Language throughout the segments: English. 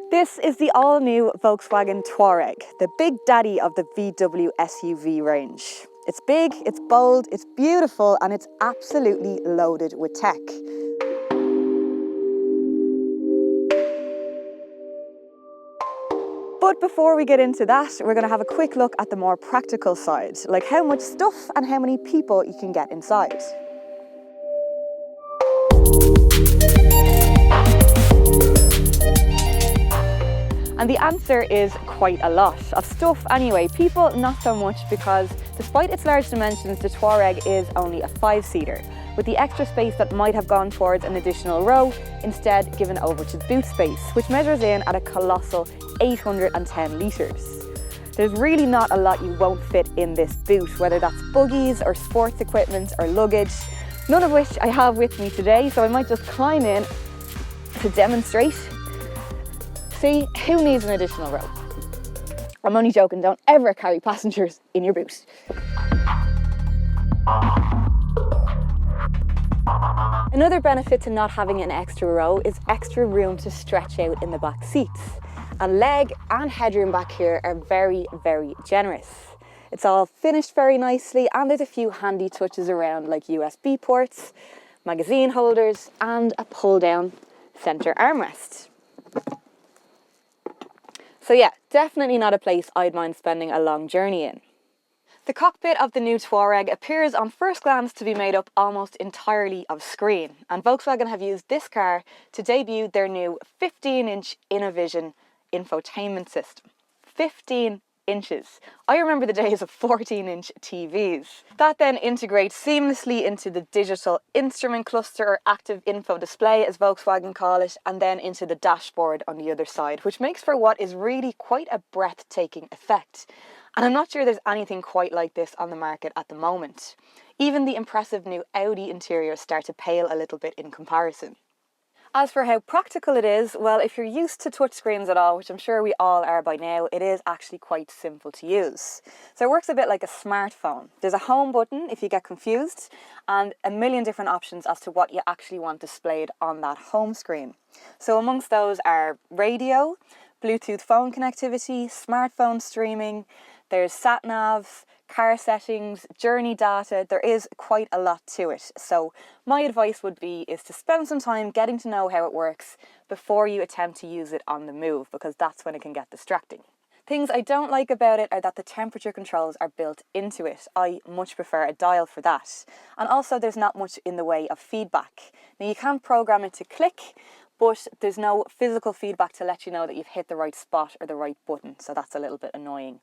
This is the all-new Volkswagen Touareg, the big daddy of the VW SUV range. It's big, it's bold, it's beautiful, and it's absolutely loaded with tech. But before we get into that, we're going to have a quick look at the more practical side, like how much stuff and how many people you can get inside. And the answer is quite a lot of stuff anyway. People, not so much, because despite its large dimensions, the Touareg is only a 5-seater, with the extra space that might have gone towards an additional row instead given over to boot space, which measures in at a colossal 810 litres. There's really not a lot you won't fit in this boot, whether that's buggies or sports equipment or luggage, none of which I have with me today, so I might just climb in to demonstrate. See, who needs an additional row? I'm only joking, don't ever carry passengers in your boot. Another benefit to not having an extra row is extra room to stretch out in the back seats. And leg and headroom back here are very, very generous. It's all finished very nicely, and there's a few handy touches around like USB ports, magazine holders, and a pull-down centre armrest. So yeah, definitely not a place I'd mind spending a long journey in. The cockpit of the new Touareg appears on first glance to be made up almost entirely of screen, and Volkswagen have used this car to debut their new 15-inch Innovision infotainment system. 15 inches. I remember the days of 14-inch TVs. That then integrates seamlessly into the digital instrument cluster, or active info display as Volkswagen call it, and then into the dashboard on the other side, which makes for what is really quite a breathtaking effect. And I'm not sure there's anything quite like this on the market at the moment. Even the impressive new Audi interiors start to pale a little bit in comparison. As for how practical it is, well, if you're used to touchscreens at all, which I'm sure we all are by now, it is actually quite simple to use. So it works a bit like a smartphone. There's a home button if you get confused, and a million different options as to what you actually want displayed on that home screen. So amongst those are radio, Bluetooth phone connectivity, smartphone streaming, there's sat-nav, car settings, journey data. There is quite a lot to it. So my advice would be is to spend some time getting to know how it works before you attempt to use it on the move, because that's when it can get distracting. Things I don't like about it are that the temperature controls are built into it. I much prefer a dial for that. And also there's not much in the way of feedback. Now you can program it to click, but there's no physical feedback to let you know that you've hit the right spot or the right button, so that's a little bit annoying.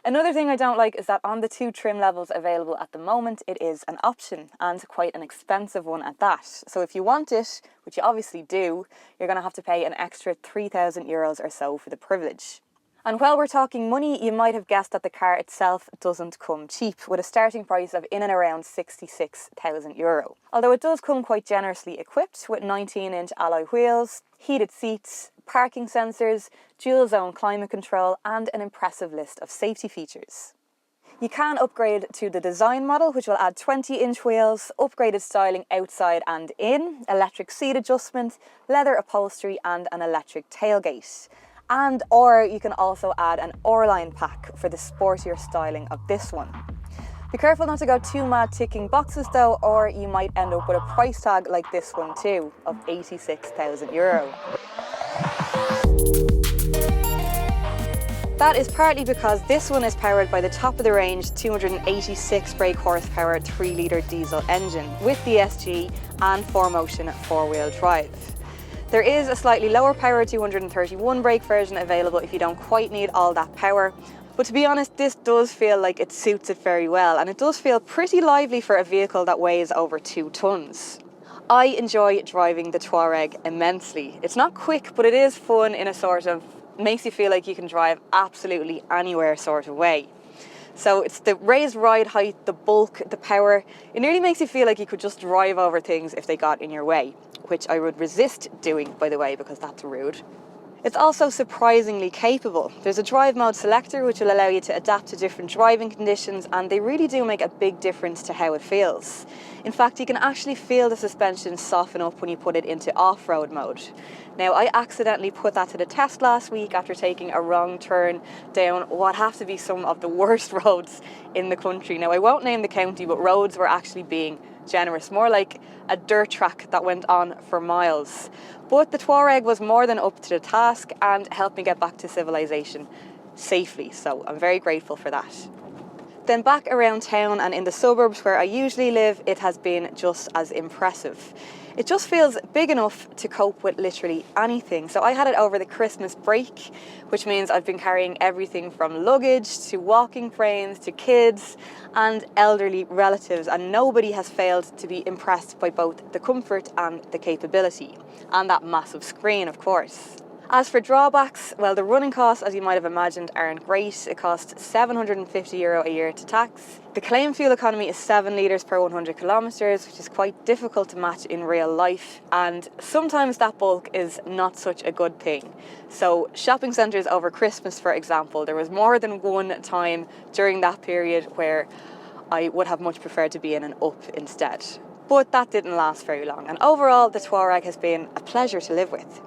Another thing I don't like is that on the 2 trim levels available at the moment, it is an option, and quite an expensive one at that. So if you want it, which you obviously do, you're going to have to pay an extra €3,000 or so for the privilege. And while we're talking money, you might have guessed that the car itself doesn't come cheap, with a starting price of in and around €66,000. Although it does come quite generously equipped with 19-inch alloy wheels, heated seats, parking sensors, dual zone climate control, and an impressive list of safety features. You can upgrade to the design model, which will add 20-inch wheels, upgraded styling outside and in, electric seat adjustment, leather upholstery, and an electric tailgate. Or you can also add an O-line pack for the sportier styling of this one. Be careful not to go too mad ticking boxes though, or you might end up with a price tag like this one too, of €86,000. That is partly because this one is powered by the top-of-the-range 286 brake horsepower 3-litre diesel engine with DSG and 4Motion 4-wheel drive. There is a slightly lower power 231 brake version available if you don't quite need all that power, but to be honest, this does feel like it suits it very well, and it does feel pretty lively for a vehicle that weighs over 2 tonnes. I enjoy driving the Touareg immensely. It's not quick, but it is fun in a sort of, makes you feel like you can drive absolutely anywhere sort of way. So it's the raised ride height, the bulk, the power. It nearly makes you feel like you could just drive over things if they got in your way, which I would resist doing, by the way, because that's rude. It's also surprisingly capable. There's a drive mode selector which will allow you to adapt to different driving conditions, and they really do make a big difference to how it feels. In fact, you can actually feel the suspension soften up when you put it into off-road mode. Now, I accidentally put that to the test last week after taking a wrong turn down what have to be some of the worst roads in the country. Now, I won't name the county, but roads were actually being generous, more like a dirt track that went on for miles. But the Touareg was more than up to the task and helped me get back to civilization safely, so I'm very grateful for that. Then back around town and in the suburbs where I usually live, it has been just as impressive. It just feels big enough to cope with literally anything. So I had it over the Christmas break, which means I've been carrying everything from luggage to walking frames to kids and elderly relatives, and nobody has failed to be impressed by both the comfort and the capability, and that massive screen, of course. As for drawbacks, well, the running costs, as you might have imagined, aren't great. It costs €750 a year to tax. The claim fuel economy is 7 litres per 100 kilometres, which is quite difficult to match in real life, and sometimes that bulk is not such a good thing. So shopping centres over Christmas, for example, there was more than one time during that period where I would have much preferred to be in an up instead. But that didn't last very long, and overall the Touareg has been a pleasure to live with.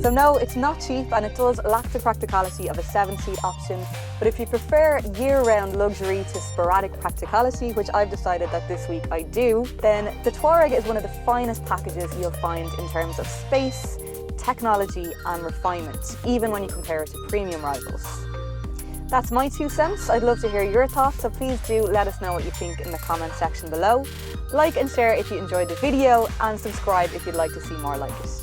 So no, it's not cheap, and it does lack the practicality of a 7-seat option, but if you prefer year-round luxury to sporadic practicality, which I've decided that this week I do, then the Touareg is one of the finest packages you'll find in terms of space, technology and refinement, even when you compare it to premium rivals. That's my 2 cents. I'd love to hear your thoughts, so please do let us know what you think in the comment section below. Like and share if you enjoyed the video, and subscribe if you'd like to see more like it.